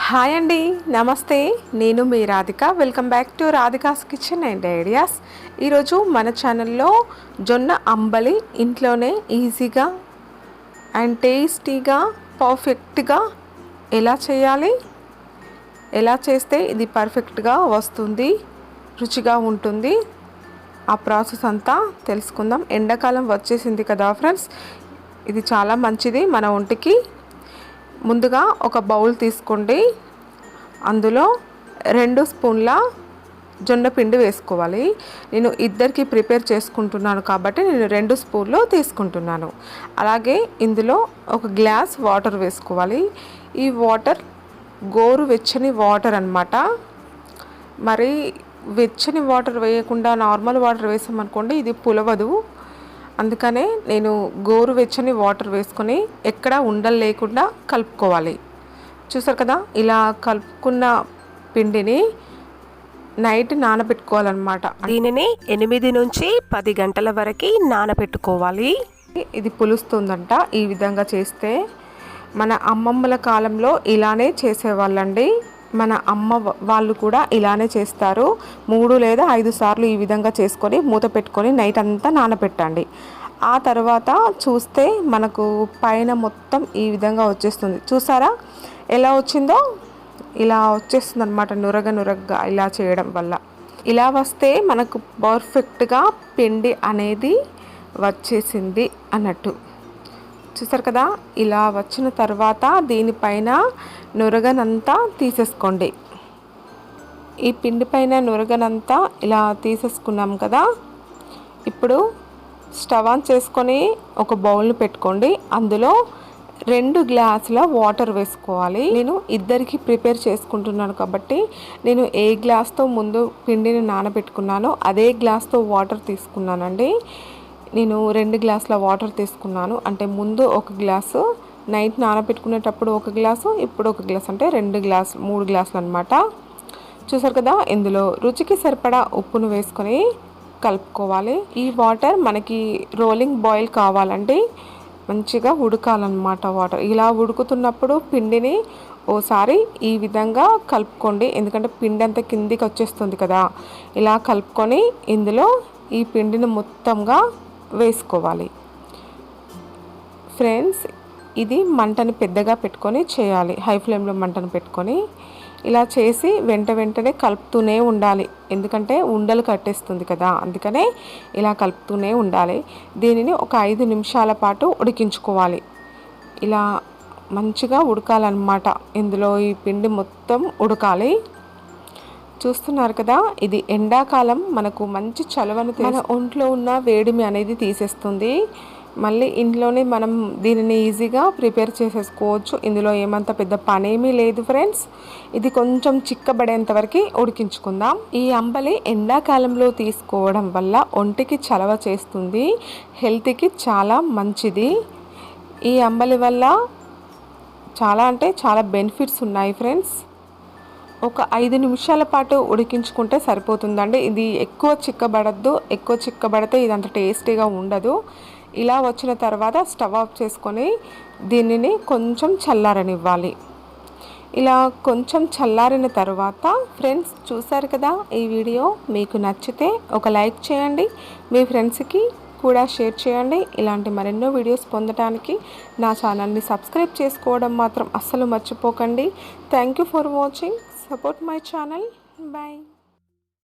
Hi అండి, నమస్తే. నేను మీ Radhika. Welcome back to Radhika's kitchen and ideas. ఈరోజు మన ఛానల్లో జొన్న అంబలి ఇంట్లోనే ఈజీగా అండ్ టేస్టీగా పర్ఫెక్ట్గా ఎలా చేయాలి, ఎలా చేస్తే ఇది పర్ఫెక్ట్గా వస్తుంది, రుచిగా ఉంటుంది, ఆ ప్రాసెస్ అంతా తెలుసుకుందాం. ఎండాకాలం వచ్చేసింది కదా ఫ్రెండ్స్, ఇది చాలా మంచిది మన ఒంటికి. ముందుగా ఒక బౌల్ తీసుకోండి. అందులో 2 స్పూన్ల జొన్న పిండి వేసుకోవాలి. నేను ఇద్దరికి ప్రిపేర్ చేసుకుంటున్నాను కాబట్టి నేను 2 స్పూన్లు తీసుకుంటున్నాను. అలాగే ఇందులో ఒక గ్లాస్ వాటర్ వేసుకోవాలి. ఈ వాటర్ గోరువెచ్చని వాటర్ అన్నమాట. మరి వెచ్చని వాటర్ వేయకుండా నార్మల్ వాటర్ వేసామనుకోండి ఇది పులవదు. అందుకనే నేను గోరువెచ్చని వాటర్ వేసుకొని ఎక్కడ ఉండలు లేకుండా కలుపుకోవాలి. చూసారు కదా, ఇలా కలుపుకున్న పిండిని నైట్ నానబెట్టుకోవాలన్నమాట. దీనిని 8 నుంచి 10 గంటల వరకు నానబెట్టుకోవాలి. ఇది పులుస్తుందంట ఈ విధంగా చేస్తే. మన అమ్మమ్మల కాలంలో ఇలానే చేసేవాళ్ళండి. మన అమ్మ వాళ్ళు కూడా ఇలానే చేస్తారు. 3 లేదా 5 సార్లు ఈ విధంగా చేసుకొని మూత పెట్టుకొని నైట్ అంతా నానబెట్టండి. ఆ తర్వాత చూస్తే మనకు పైన మొత్తం ఈ విధంగా వచ్చేస్తుంది. చూసారా ఎలా వచ్చిందో? ఇలా వచ్చేస్తుంది అన్నమాట, నురగ నురగగా ఇలా చేయడం వల్ల. ఇలా వస్తే మనకు పర్ఫెక్ట్గా పిండి అనేది వచ్చేసింది అన్నట్టు. చూసారు కదా, ఇలా వచ్చిన తర్వాత దీనిపైన నురగనంతా తీసేసుకోండి. ఈ పిండి పైన నురగనంతా ఇలా తీసేసుకున్నాం కదా. ఇప్పుడు స్టవ్ ఆన్ చేసుకొని ఒక బౌల్ని పెట్టుకోండి. అందులో 2 గ్లాసుల వాటర్ వేసుకోవాలి. నేను ఇద్దరికి ప్రిపేర్ చేసుకుంటున్నాను కాబట్టి నేను ఏ గ్లాస్తో ముందు పిండిని నానబెట్టుకున్నానో అదే గ్లాస్తో వాటర్ తీసుకున్నానండి. నేను 2 గ్లాసుల వాటర్ తీసుకున్నాను. అంటే ముందు 1 గ్లాసు, నైట్ నానబెట్టుకునేటప్పుడు 1 గ్లాసు, ఇప్పుడు 1 గ్లాసు, అంటే 2 గ్లాసులు 3 గ్లాసులు అనమాట. చూసారు కదా, ఇందులో రుచికి సరిపడా ఉప్పును వేసుకొని కలుపుకోవాలి. ఈ వాటర్ మనకి రోలింగ్ బాయిల్ కావాలండి, మంచిగా ఉడకాలన్నమాట వాటర్. ఇలా ఉడుకుతున్నప్పుడు పిండిని ఓసారి ఈ విధంగా కలుపుకోండి, ఎందుకంటే పిండి అంతా కిందికి వచ్చేస్తుంది కదా. ఇలా కలుపుకొని ఇందులో ఈ పిండిని మొత్తంగా వేసుకోవాలి. ఫ్రెండ్స్, ఇది మంటని పెద్దగా పెట్టుకొని చేయాలి, హై ఫ్లేమ్లో మంటను పెట్టుకొని. ఇలా చేసి వెంటనే కలుపుతూనే ఉండాలి, ఎందుకంటే ఉండలు కట్టేస్తుంది కదా. అందుకనే ఇలా కలుపుతూనే ఉండాలి. దీనిని ఒక 5 నిమిషాల పాటు ఉడికించుకోవాలి. ఇలా మంచిగా ఉడకాలన్నమాట. ఇందులో ఈ పిండి మొత్తం ఉడకాలి. చూస్తున్నారు కదా, ఇది ఎండాకాలం మనకు మంచి చలవను, మన ఒంట్లో ఉన్న వేడిమి అనేది తీసేస్తుంది. మళ్ళీ ఇంట్లోనే మనం దీనిని ఈజీగా ప్రిపేర్ చేసేసుకోవచ్చు. ఇందులో ఏమంత పెద్ద పనేమీ లేదు ఫ్రెండ్స్. ఇది కొంచెం చిక్కబడేంత వరకు ఉడికించుకుందాం. ఈ అంబలి ఎండాకాలంలో తీసుకోవడం వల్ల ఒంటికి చలవ చేస్తుంది, హెల్త్కి చాలా మంచిది. ఈ అంబలి వల్ల చాలా బెనిఫిట్స్ ఉన్నాయి ఫ్రెండ్స్. ఒక 5 నిమిషాల పాటు ఉడికించుకుంటే సరిపోతుందండి. ఇది ఎక్కువ చిక్కబడద్దు, ఎక్కువ చిక్కబడితే ఇది అంత టేస్టీగా ఉండదు. ఇలా వచ్చిన తర్వాత స్టవ్ ఆఫ్ చేసుకొని దీనిని కొంచెం చల్లారనివ్వాలి. ఇలా కొంచెం చల్లారిన తర్వాత ఫ్రెండ్స్, చూసారు కదా, ఈ వీడియో మీకు నచ్చితే ఒక లైక్ చేయండి, మీ ఫ్రెండ్స్కి కూడా షేర్ చేయండి. ఇలాంటి మరెన్నో వీడియోస్ పొందడానికి నా ఛానల్ని సబ్స్క్రైబ్ చేసుకోవడం మాత్రం అస్సలు మర్చిపోకండి. Thank you for watching. Support my channel. Bye.